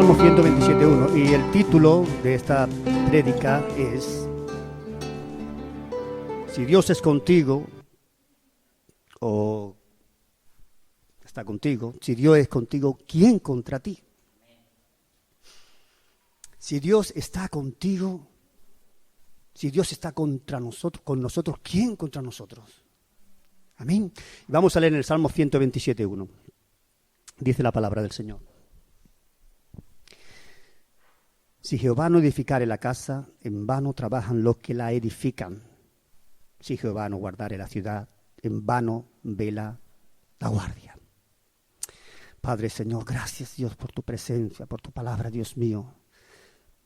Salmo 127.1 y el título de esta prédica es: si Dios es contigo o está contigo, si Dios es contigo, ¿quién contra ti? Si Dios está contigo, si Dios está contra nosotros, con nosotros, ¿quién contra nosotros? Amén. Vamos a leer en el Salmo 127.1. Dice la palabra del Señor: si Jehová no edificare la casa, en vano trabajan los que la edifican. Si Jehová no guardare la ciudad, en vano vela la guardia. Padre, Señor, gracias, Dios, por tu presencia, por tu palabra, Dios mío.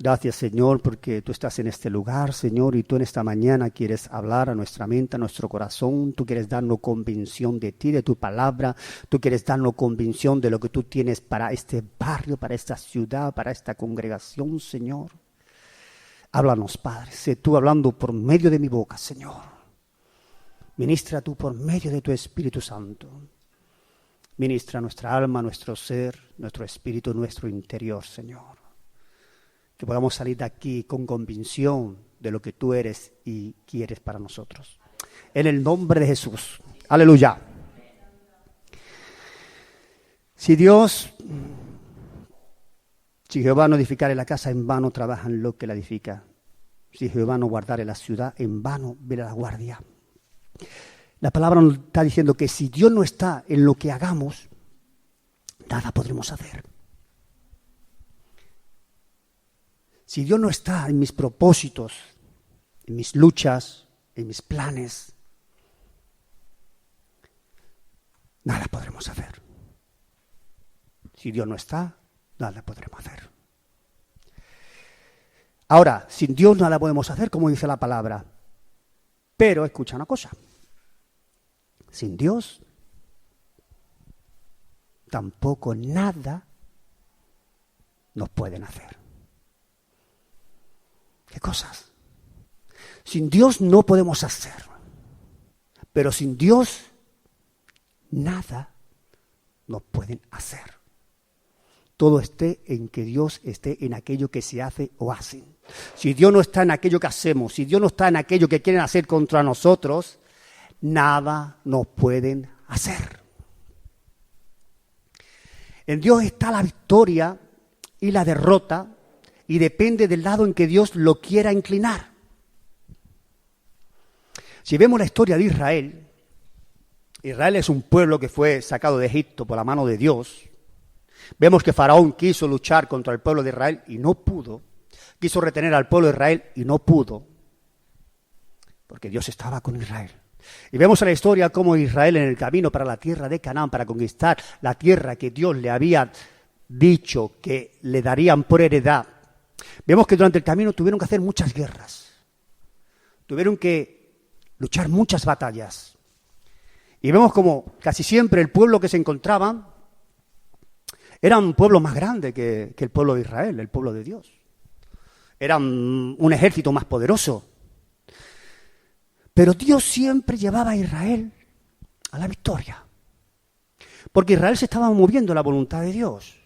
Gracias, Señor, porque tú estás en este lugar, Señor, y tú en esta mañana quieres hablar a nuestra mente, a nuestro corazón. Tú quieres darnos convicción de ti, de tu palabra. Tú quieres darnos convicción de lo que tú tienes para este barrio, para esta ciudad, para esta congregación, Señor. Háblanos, Padre. Sé tú hablando por medio de mi boca, Señor. Ministra tú por medio de tu Espíritu Santo. Ministra nuestra alma, nuestro ser, nuestro espíritu, nuestro interior, Señor. Que podamos salir de aquí con convicción de lo que tú eres y quieres para nosotros. En el nombre de Jesús. Aleluya. Si Jehová no edificare la casa, en vano trabajan los que la edifican. Si Jehová no guardare la ciudad, en vano vela la guardia. La palabra nos está diciendo que si Dios no está en lo que hagamos, nada podremos hacer. Si Dios no está en mis propósitos, en mis luchas, en mis planes, nada podremos hacer. Si Dios no está, nada podremos hacer. Ahora, sin Dios nada podemos hacer, como dice la palabra. Pero escucha una cosa. Sin Dios, tampoco nada nos pueden hacer. ¿Qué cosas? Sin Dios no podemos hacer. Pero sin Dios, nada nos pueden hacer. Todo esté en que Dios esté en aquello que se hace o hacen. Si Dios no está en aquello que hacemos, si Dios no está en aquello que quieren hacer contra nosotros, nada nos pueden hacer. En Dios está la victoria y la derrota, y depende del lado en que Dios lo quiera inclinar. Si vemos la historia de Israel, Israel es un pueblo que fue sacado de Egipto por la mano de Dios. Vemos que Faraón quiso luchar contra el pueblo de Israel y no pudo. Quiso retener al pueblo de Israel y no pudo, porque Dios estaba con Israel. Y vemos en la historia cómo Israel en el camino para la tierra de Canaán, para conquistar la tierra que Dios le había dicho que le darían por heredad, vemos que durante el camino tuvieron que hacer muchas guerras, tuvieron que luchar muchas batallas. Y vemos como casi siempre el pueblo que se encontraba era un pueblo más grande que el pueblo de Israel, el pueblo de Dios. Era un ejército más poderoso. Pero Dios siempre llevaba a Israel a la victoria. Porque Israel se estaba moviendo a la voluntad de Dios.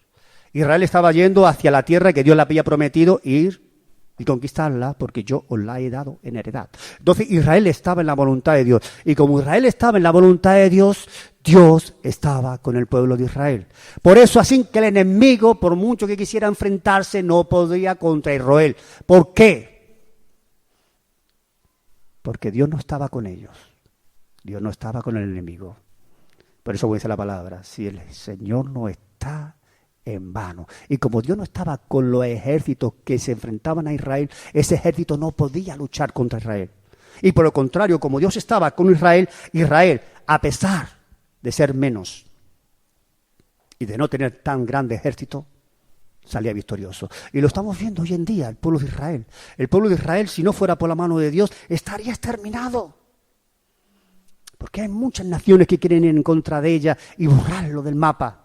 Israel estaba yendo hacia la tierra que Dios le había prometido ir y conquistarla, porque yo os la he dado en heredad. Entonces Israel estaba en la voluntad de Dios. Y como Israel estaba en la voluntad de Dios, Dios estaba con el pueblo de Israel. Por eso, así que el enemigo, por mucho que quisiera enfrentarse, no podía contra Israel. ¿Por qué? Porque Dios no estaba con ellos. Dios no estaba con el enemigo. Por eso dice la palabra: si el Señor no está, en vano. Y como Dios no estaba con los ejércitos que se enfrentaban a Israel, ese ejército no podía luchar contra Israel. Y por lo contrario, como Dios estaba con Israel, Israel, a pesar de ser menos y de no tener tan grande ejército, salía victorioso. Y lo estamos viendo hoy en día, el pueblo de Israel. El pueblo de Israel, si no fuera por la mano de Dios, estaría exterminado. Porque hay muchas naciones que quieren ir en contra de ella y borrarlo del mapa.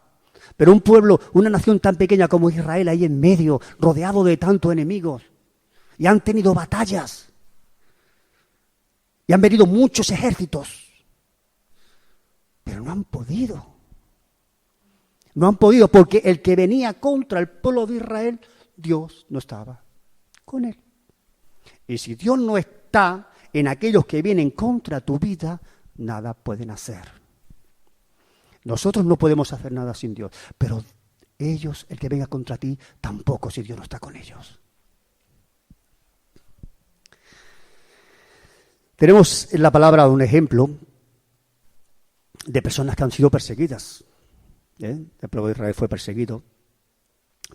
Pero un pueblo, una nación tan pequeña como Israel, ahí en medio, rodeado de tantos enemigos, y han tenido batallas, y han venido muchos ejércitos, pero no han podido. No han podido, porque el que venía contra el pueblo de Israel, Dios no estaba con él. Y si Dios no está en aquellos que vienen contra tu vida, nada pueden hacer. Nosotros no podemos hacer nada sin Dios, pero ellos, el que venga contra ti, tampoco si Dios no está con ellos. Tenemos en la palabra un ejemplo de personas que han sido perseguidas. El pueblo de Israel fue perseguido.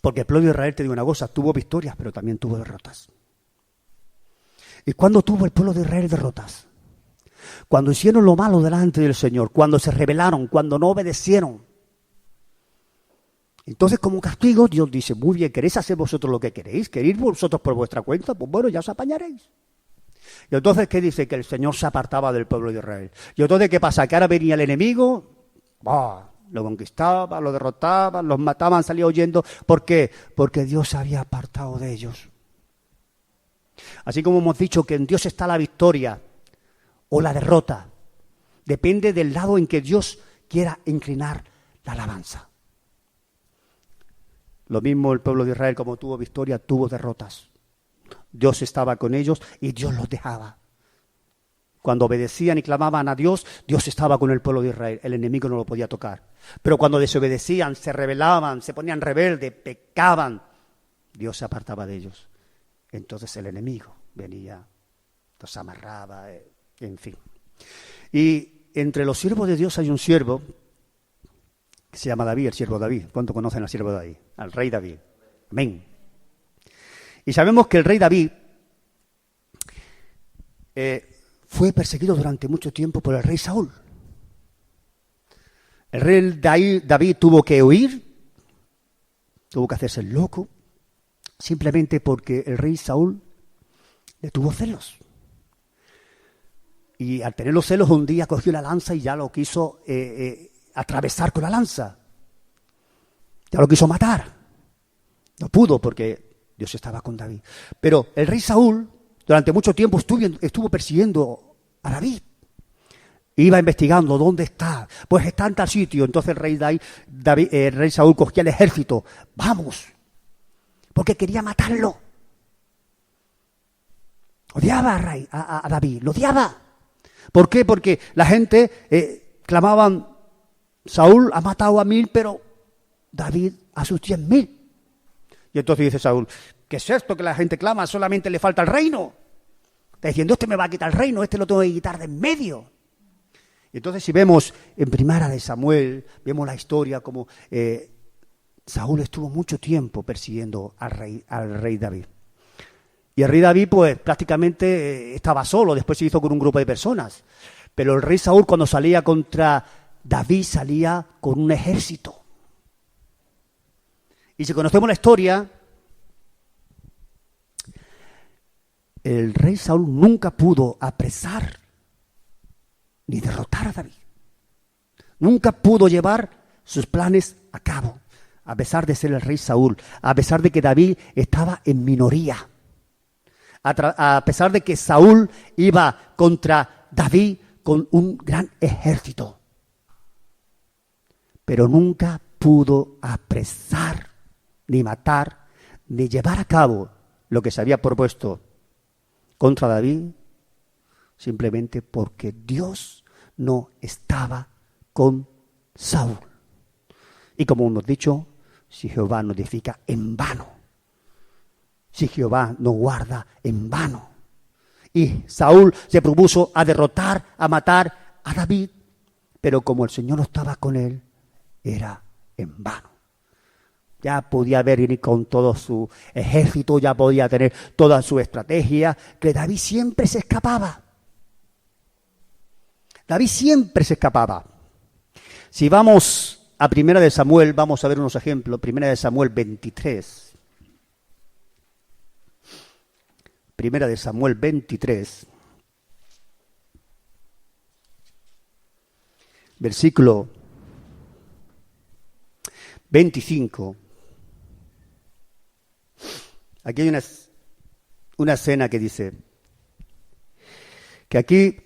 Porque el pueblo de Israel, te digo una cosa, tuvo victorias, pero también tuvo derrotas. ¿Y cuándo tuvo el pueblo de Israel derrotas? Cuando hicieron lo malo delante del Señor, cuando se rebelaron, cuando no obedecieron. Entonces, como castigo, Dios dice, muy bien, ¿queréis hacer vosotros lo que queréis? ¿Queréis vosotros por vuestra cuenta? Pues bueno, ya os apañaréis. Y entonces, ¿qué dice? Que el Señor se apartaba del pueblo de Israel. Y entonces, ¿qué pasa? Que ahora venía el enemigo, lo conquistaba, lo derrotaba, los mataban, salía huyendo. ¿Por qué? Porque Dios se había apartado de ellos. Así como hemos dicho que en Dios está la victoria o la derrota, depende del lado en que Dios quiera inclinar la alabanza. Lo mismo el pueblo de Israel, como tuvo victoria, tuvo derrotas. Dios estaba con ellos y Dios los dejaba. Cuando obedecían y clamaban a Dios, Dios estaba con el pueblo de Israel. El enemigo no lo podía tocar. Pero cuando desobedecían, se rebelaban, se ponían rebeldes, pecaban, Dios se apartaba de ellos. Entonces el enemigo venía, los amarraba, en fin. Y entre los siervos de Dios hay un siervo que se llama David, el siervo David. ¿Cuánto conocen al siervo David? Al rey David. Amén. Y sabemos que el rey David fue perseguido durante mucho tiempo por el rey Saúl. El rey David tuvo que huir, tuvo que hacerse el loco, simplemente porque el rey Saúl le tuvo celos. Y al tener los celos, un día cogió la lanza y ya lo quiso atravesar con la lanza. Ya lo quiso matar. No pudo porque Dios estaba con David. Pero el rey Saúl durante mucho tiempo estuvo persiguiendo a David. Iba investigando dónde está. Pues está en tal sitio. Entonces el rey Saúl cogía el ejército. Vamos. Porque quería matarlo. Odiaba a David. Lo odiaba. ¿Por qué? Porque la gente clamaban, Saúl ha matado a 1000, pero David a sus 10.000. Y entonces dice Saúl, ¿qué es esto que la gente clama? Solamente le falta el reino. Está diciendo, este me va a quitar el reino, este lo tengo que quitar de en medio. Y entonces si vemos en Primera de Samuel, vemos la historia como Saúl estuvo mucho tiempo persiguiendo al rey David. Y el rey David pues prácticamente estaba solo, después se hizo con un grupo de personas. Pero el rey Saúl cuando salía contra David salía con un ejército. Y si conocemos la historia, el rey Saúl nunca pudo apresar ni derrotar a David. Nunca pudo llevar sus planes a cabo, a pesar de ser el rey Saúl, a pesar de que David estaba en minoría, a pesar de que Saúl iba contra David con un gran ejército. Pero nunca pudo apresar, ni matar, ni llevar a cabo lo que se había propuesto contra David, simplemente porque Dios no estaba con Saúl. Y como hemos dicho, si Jehová no edifica, en vano. Si Jehová no guarda, en vano. Y Saúl se propuso a derrotar, a matar a David, pero como el Señor no estaba con él, era en vano. Ya podía venir con todo su ejército, ya podía tener toda su estrategia, que David siempre se escapaba. David siempre se escapaba. Si vamos a Primera de Samuel, vamos a ver unos ejemplos. Primera de Samuel 23. Primera de Samuel 23. Versículo 25. Aquí hay una escena que dice, que aquí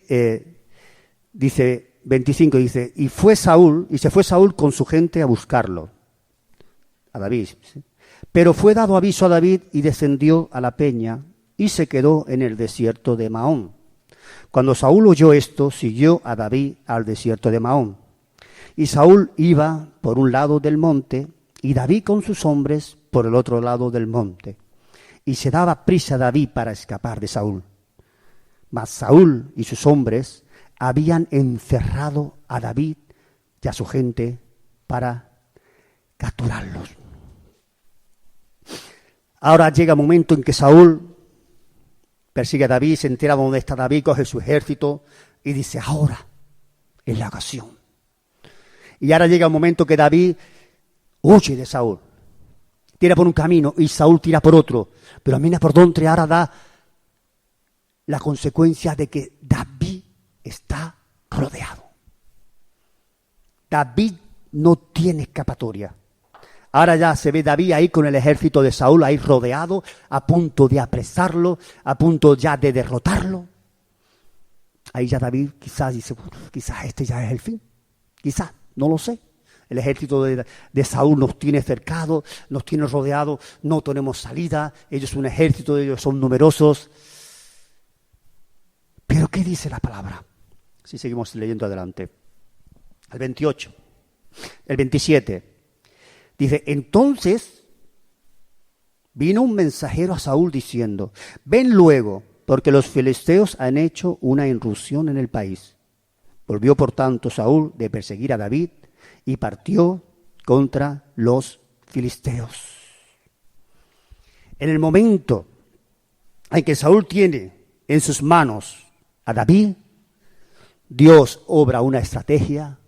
dice 25, dice, y se fue Saúl con su gente a buscarlo. a David. ¿Sí? Pero fue dado aviso a David y descendió a la peña y se quedó en el desierto de Maón. Cuando Saúl oyó esto, siguió a David al desierto de Maón. Y Saúl iba por un lado del monte y David con sus hombres por el otro lado del monte. Y se daba prisa David para escapar de Saúl. Mas Saúl y sus hombres habían encerrado a David y a su gente para capturarlos. Ahora llega el momento en que Saúl persigue a David, se entera dónde está David, coge su ejército y dice, ahora es la ocasión. Y ahora llega el momento que David huye de Saúl. Tira por un camino y Saúl tira por otro. Pero mira por dónde ahora da la consecuencia de que David está rodeado. David no tiene escapatoria. Ahora ya se ve David ahí con el ejército de Saúl, ahí rodeado, a punto de apresarlo, a punto ya de derrotarlo. Ahí ya David quizás dice, quizás este ya es el fin. Quizás, no lo sé. El ejército de Saúl nos tiene cercados, nos tiene rodeados, no tenemos salida. Ellos son un ejército, ellos son numerosos. Pero ¿qué dice la palabra? Si seguimos leyendo adelante. El 28, el 27. Dice, entonces vino un mensajero a Saúl diciendo, ven luego, porque los filisteos han hecho una irrupción en el país. Volvió por tanto Saúl de perseguir a David y partió contra los filisteos. En el momento en que Saúl tiene en sus manos a David, Dios obra una estrategia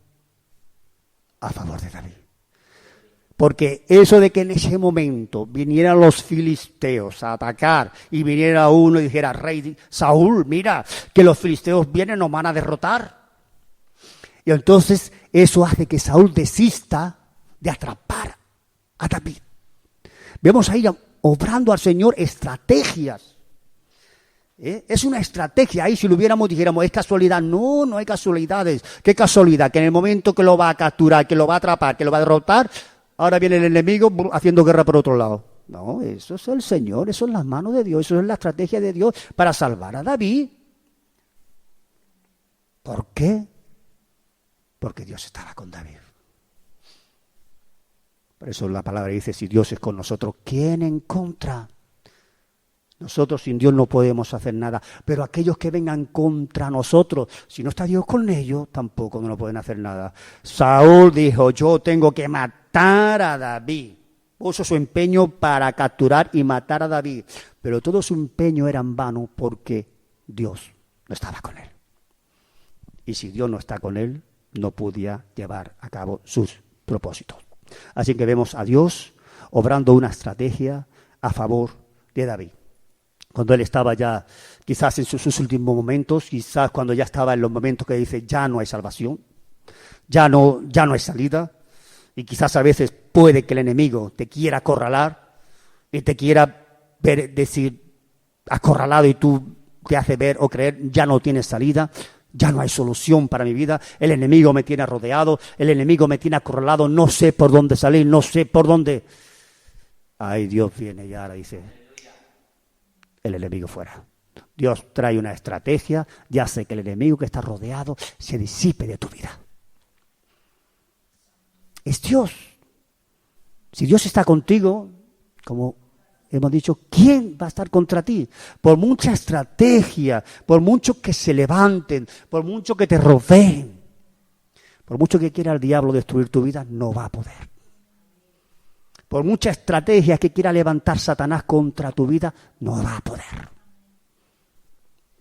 a favor de David. Porque eso de que en ese momento vinieran los filisteos a atacar y viniera uno y dijera, rey Saúl, mira, que los filisteos vienen, nos van a derrotar. Y entonces eso hace que Saúl desista de atrapar a David. Vemos ahí obrando al Señor estrategias. Es una estrategia. Ahí si lo hubiéramos dijéramos, ¿es casualidad? No, no hay casualidades. ¿Qué casualidad? Que en el momento que lo va a capturar, que lo va a atrapar, que lo va a derrotar, ahora viene el enemigo haciendo guerra por otro lado. No, eso es el Señor, eso es las manos de Dios, eso es la estrategia de Dios para salvar a David. ¿Por qué? Porque Dios estaba con David. Por eso la palabra dice, si Dios es con nosotros, ¿quién en contra? Nosotros sin Dios no podemos hacer nada, pero aquellos que vengan contra nosotros, si no está Dios con ellos, tampoco no pueden hacer nada. Saúl dijo, yo tengo que matar a David. Puso su empeño para capturar y matar a David, pero todo su empeño era en vano porque Dios no estaba con él. Y si Dios no está con él, no podía llevar a cabo sus propósitos. Así que vemos a Dios obrando una estrategia a favor de David. Cuando él estaba ya quizás en sus últimos momentos, quizás cuando ya estaba en los momentos que dice ya no hay salvación, ya no hay salida, y quizás a veces puede que el enemigo te quiera acorralar y te quiera ver, decir acorralado y tú te hace ver o creer ya no tienes salida, ya no hay solución para mi vida, el enemigo me tiene rodeado, el enemigo me tiene acorralado, no sé por dónde salir, no sé por dónde. Ay, Dios viene y ahora dice, el enemigo fuera. Dios trae una estrategia y hace que el enemigo que está rodeado se disipe de tu vida. Es Dios. Si Dios está contigo, como hemos dicho, ¿quién va a estar contra ti? Por mucha estrategia, por mucho que se levanten, por mucho que te rodeen, por mucho que quiera el diablo destruir tu vida, no va a poder. Por mucha estrategia que quiera levantar Satanás contra tu vida, no va a poder.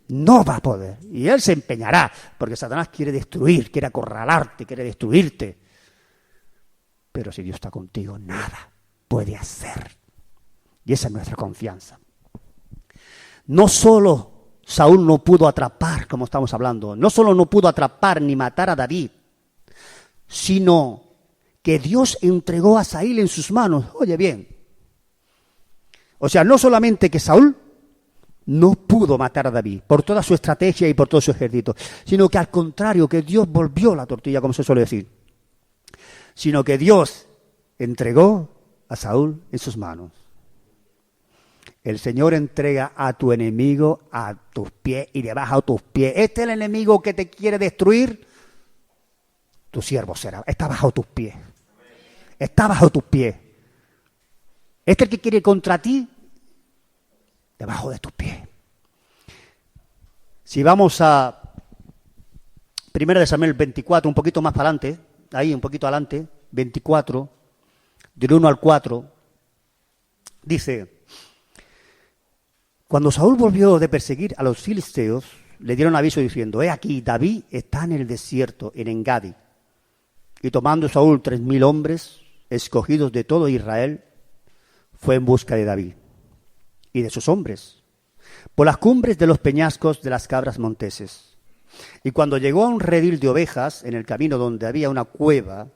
No va a poder. Y él se empeñará, porque Satanás quiere destruir, quiere acorralarte, quiere destruirte. Pero si Dios está contigo, nada puede hacer. Y esa es nuestra confianza. No solo Saúl no pudo atrapar, como estamos hablando, no solo no pudo atrapar ni matar a David, sino que Dios entregó a Saúl en sus manos. Oye bien. O sea, no solamente que Saúl no pudo matar a David por toda su estrategia y por todo su ejército, sino que al contrario, que Dios volvió la tortilla, como se suele decir. Sino que Dios entregó a Saúl en sus manos. El Señor entrega a tu enemigo a tus pies y debajo de tus pies. Este es el enemigo que te quiere destruir. Tu siervo será. Está bajo tus pies. Está bajo tus pies. Este es el que quiere contra ti. Debajo de tus pies. Si vamos a 1 Samuel 24, un poquito más para adelante, ahí un poquito adelante, 24, del 1 al 4, dice: cuando Saúl volvió de perseguir a los filisteos, le dieron aviso diciendo: he aquí, David está en el desierto, en Engadi. Y tomando Saúl 3,000 hombres, escogidos de todo Israel, fue en busca de David y de sus hombres, por las cumbres de los peñascos de las cabras monteses. Y cuando llegó a un redil de ovejas, en el camino donde había una cueva,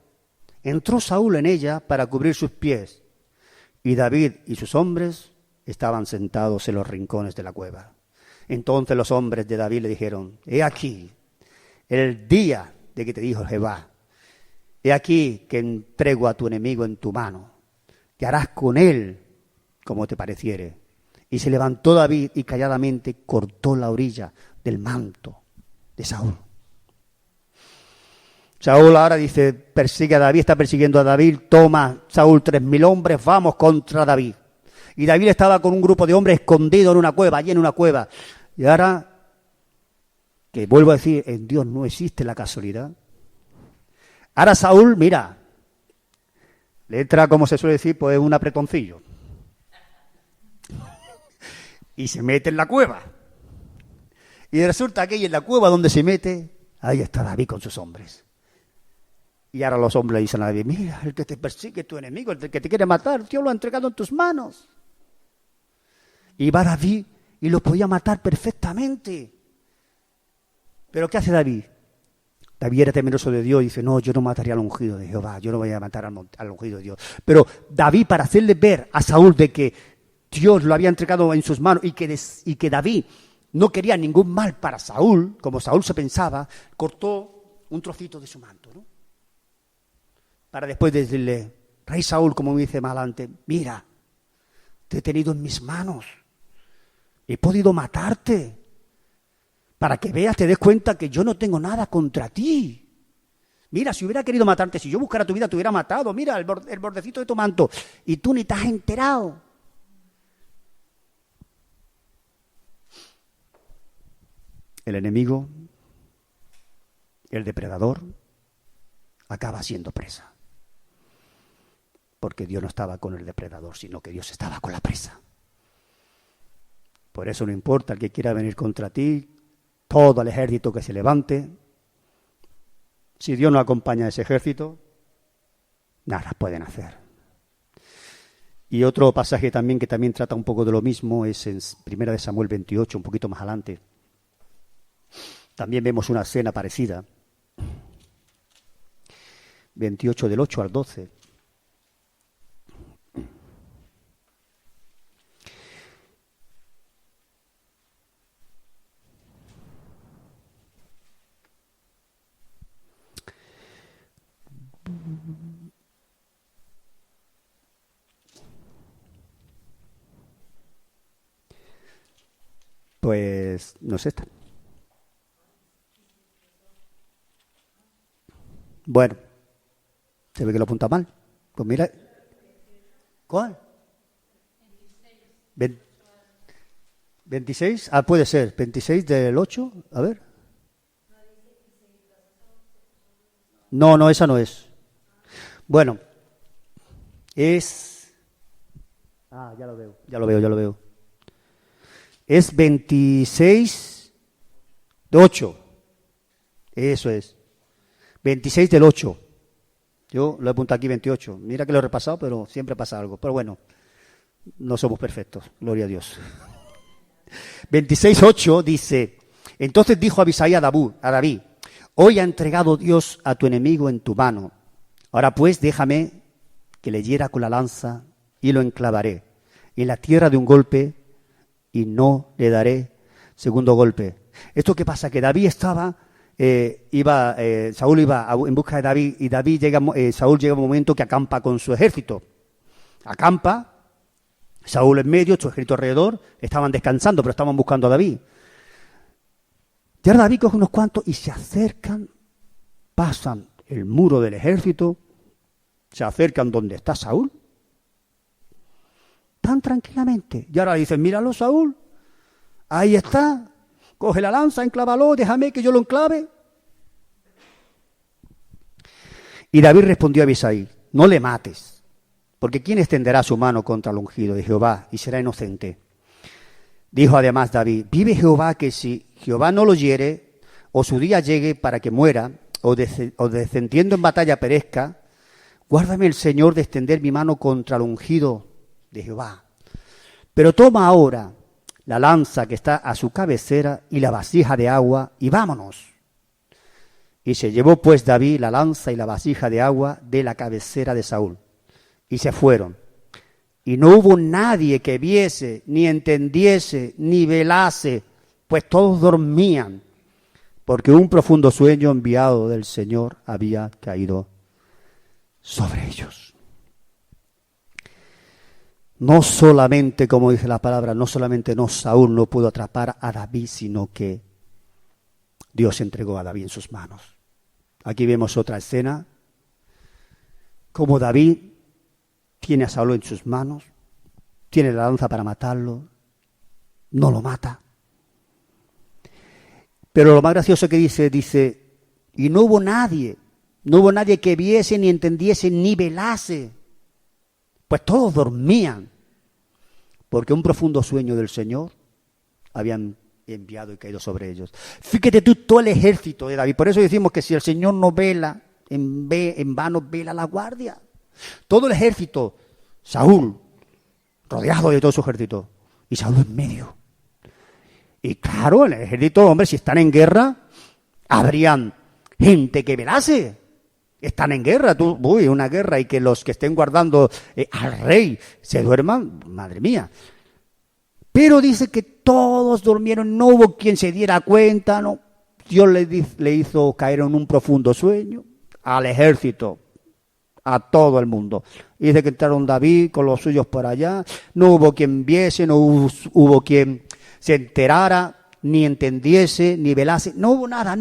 entró Saúl en ella para cubrir sus pies, y David y sus hombres estaban sentados en los rincones de la cueva. Entonces los hombres de David le dijeron: he aquí el día de que te dijo Jehová, he aquí que entrego a tu enemigo en tu mano, que harás con él como te pareciere. Y se levantó David y calladamente cortó la orilla del manto de Saúl. Saúl ahora dice, persigue a David, está persiguiendo a David, toma Saúl 3,000 hombres, vamos contra David. Y David estaba con un grupo de hombres escondido en una cueva, allí en una cueva. Y ahora, que vuelvo a decir, en Dios no existe la casualidad. Ahora Saúl, mira, le entra, como se suele decir, pues un apretoncillo. Y se mete en la cueva. Y resulta que ahí en la cueva donde se mete, ahí está David con sus hombres. Y ahora los hombres le dicen a David: mira, el que te persigue, tu enemigo, el que te quiere matar, Dios lo ha entregado en tus manos. Y va David y lo podía matar perfectamente. ¿Pero qué hace David? David era temeroso de Dios y dice: no, yo no mataría al ungido de Jehová, yo no voy a matar al ungido de Dios. Pero David, para hacerle ver a Saúl de que Dios lo había entregado en sus manos y que David no quería ningún mal para Saúl, como Saúl se pensaba, cortó un trocito de su manto, ¿no? Para después decirle: rey Saúl, como me dice más adelante, mira, te he tenido en mis manos, he podido matarte, para que veas, te des cuenta que yo no tengo nada contra ti. Mira, si hubiera querido matarte, si yo buscara tu vida, te hubiera matado. Mira, el bordecito de tu manto, y tú ni te has enterado. El enemigo, el depredador, acaba siendo presa. Porque Dios no estaba con el depredador, sino que Dios estaba con la presa. Por eso no importa el que quiera venir contra ti, todo el ejército que se levante. Si Dios no acompaña a ese ejército, nada pueden hacer. Y otro pasaje también que también trata un poco de lo mismo es en 1 Samuel 28, un poquito más adelante. También vemos una escena parecida. 28 del 8 al 12. Pues no es esta. Bueno, se ve que lo apunta mal. Pues mira. ¿Cuál? 26. Ah, puede ser. 26 del 8. A ver. No, esa no es. Bueno, es... Ah, ya lo veo. Es 26 de 8. Eso es. 26 del 8. Yo lo he apuntado aquí 28. Mira que lo he repasado, pero siempre pasa algo. Pero bueno, no somos perfectos. Gloria a Dios. 26:8 dice: entonces dijo Abisai a David: hoy ha entregado Dios a tu enemigo en tu mano. Ahora pues déjame que le hiera con la lanza y lo enclavaré en la tierra de un golpe y no le daré segundo golpe. ¿Esto qué pasa? Que David estaba... Saúl iba en busca de David y Saúl llega un momento que acampa con su ejército. acampa, Saúl en medio, su ejército alrededor, estaban descansando, pero estaban buscando a David. Y ahora David coge unos cuantos y se acercan, pasan el muro del ejército, se acercan donde está Saúl, tan tranquilamente. Y ahora dicen, míralo Saúl, ahí está, coge la lanza, enclávalo, déjame que yo lo enclave. Y David respondió a Abisai, no le mates, porque ¿quién extenderá su mano contra el ungido de Jehová y será inocente? Dijo además David, vive Jehová que si Jehová no lo hiere, o su día llegue para que muera, o descendiendo en batalla perezca, guárdame el Señor de extender mi mano contra el ungido de Jehová. Pero toma ahora la lanza que está a su cabecera y la vasija de agua, y vámonos. Y se llevó pues David la lanza y la vasija de agua de la cabecera de Saúl, y se fueron. Y no hubo nadie que viese, ni entendiese, ni velase, pues todos dormían, porque un profundo sueño enviado del Señor había caído sobre ellos. No solamente, como dice la palabra, no solamente Saúl no pudo atrapar a David, sino que Dios entregó a David en sus manos. Aquí vemos otra escena, como David tiene a Saúl en sus manos, tiene la lanza para matarlo, no lo mata. Pero lo más gracioso que dice, y no hubo nadie que viese, ni entendiese, ni velase, pues todos dormían, porque un profundo sueño del Señor habían enviado y caído sobre ellos. Fíjate tú todo el ejército de David, por eso decimos que si el Señor no vela, en vano vela la guardia. Todo el ejército, Saúl, rodeado de todo su ejército, y Saúl en medio. Y claro, el ejército, hombre, si están en guerra, habrían gente que velase. Están en guerra, una guerra, y que los que estén guardando al rey se duerman, madre mía. Pero dice que todos durmieron, no hubo quien se diera cuenta, no. Dios le hizo caer en un profundo sueño al ejército, a todo el mundo. Y dice que entraron David con los suyos por allá, no hubo quien viese, no hubo quien se enterara, ni entendiese, ni velase, no hubo nada.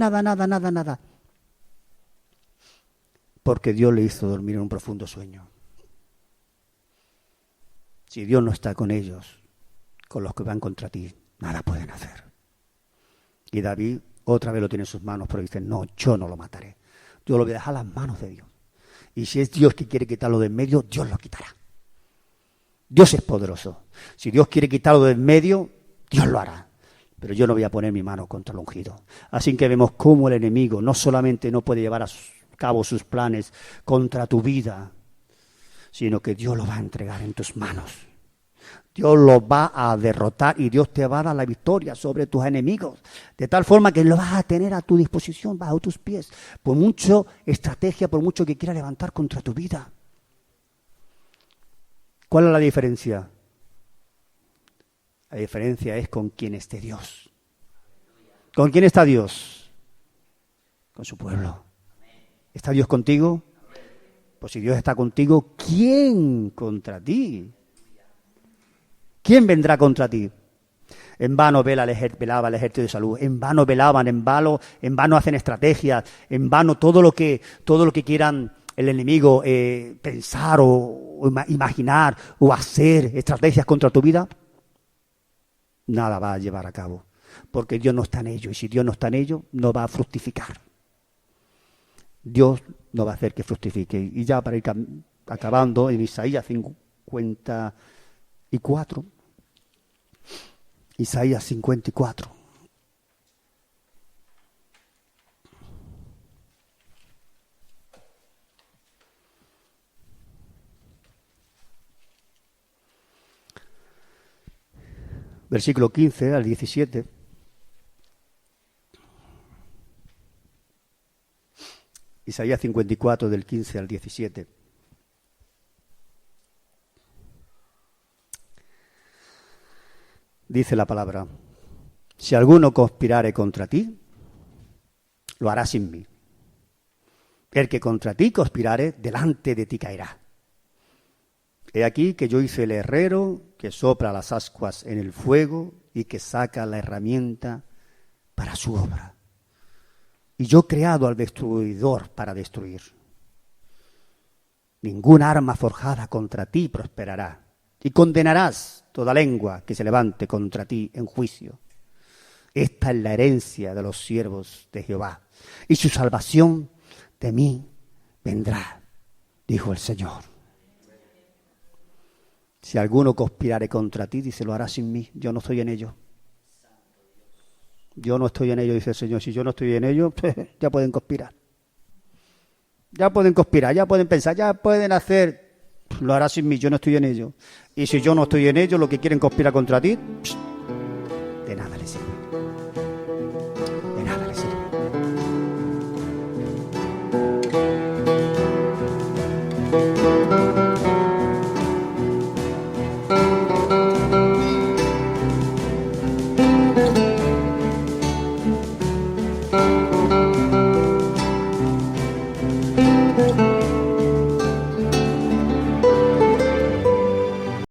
Porque Dios le hizo dormir en un profundo sueño. Si Dios no está con ellos, con los que van contra ti, nada pueden hacer. Y David otra vez lo tiene en sus manos, pero dice, no, yo no lo mataré. Yo lo voy a dejar en las manos de Dios. Y si es Dios que quiere quitarlo de en medio, Dios lo quitará. Dios es poderoso. Si Dios quiere quitarlo de en medio, Dios lo hará. Pero yo no voy a poner mi mano contra el ungido. Así que vemos cómo el enemigo no solamente no puede llevar a cabo sus planes contra tu vida, sino que Dios lo va a entregar en tus manos. Dios lo va a derrotar y Dios te va a dar la victoria sobre tus enemigos, de tal forma que lo vas a tener a tu disposición, bajo tus pies, por mucho estrategia, por mucho que quiera levantar contra tu vida. ¿Cuál es la diferencia? La diferencia es con quién esté Dios. ¿Con quién está Dios? Con su pueblo. ¿Está Dios contigo? Pues si Dios está contigo, ¿quién contra ti? ¿Quién vendrá contra ti? En vano velaba el ejército de Saúl, en vano velaban, en vano hacen estrategias, en vano todo lo que quieran el enemigo pensar o imaginar o hacer estrategias contra tu vida, nada va a llevar a cabo, porque Dios no está en ello, y si Dios no está en ello, no va a fructificar. Dios no va a hacer que fructifique. Y ya para ir acabando, en Isaías 54, Isaías 54. Versículo 15 al 17. Isaías 54, del 15 al 17. Dice la palabra: si alguno conspirare contra ti, lo hará sin mí. El que contra ti conspirare, delante de ti caerá. He aquí que yo hice el herrero que sopla las ascuas en el fuego y que saca la herramienta para su obra. Y yo he creado al destruidor para destruir. Ningún arma forjada contra ti prosperará, y condenarás toda lengua que se levante contra ti en juicio. Esta es la herencia de los siervos de Jehová, y su salvación de mí vendrá, dijo el Señor. Si alguno conspirare contra ti, dice, lo hará sin mí, yo no estoy en ello. Yo no estoy en ello, dice el Señor. Si yo no estoy en ello, pues, ya pueden conspirar. Ya pueden conspirar, ya pueden pensar, ya pueden hacer, lo hará sin mí, yo no estoy en ello. Y si yo no estoy en ello, lo que quieren conspirar contra ti, de nada les sirve. De nada les sirve.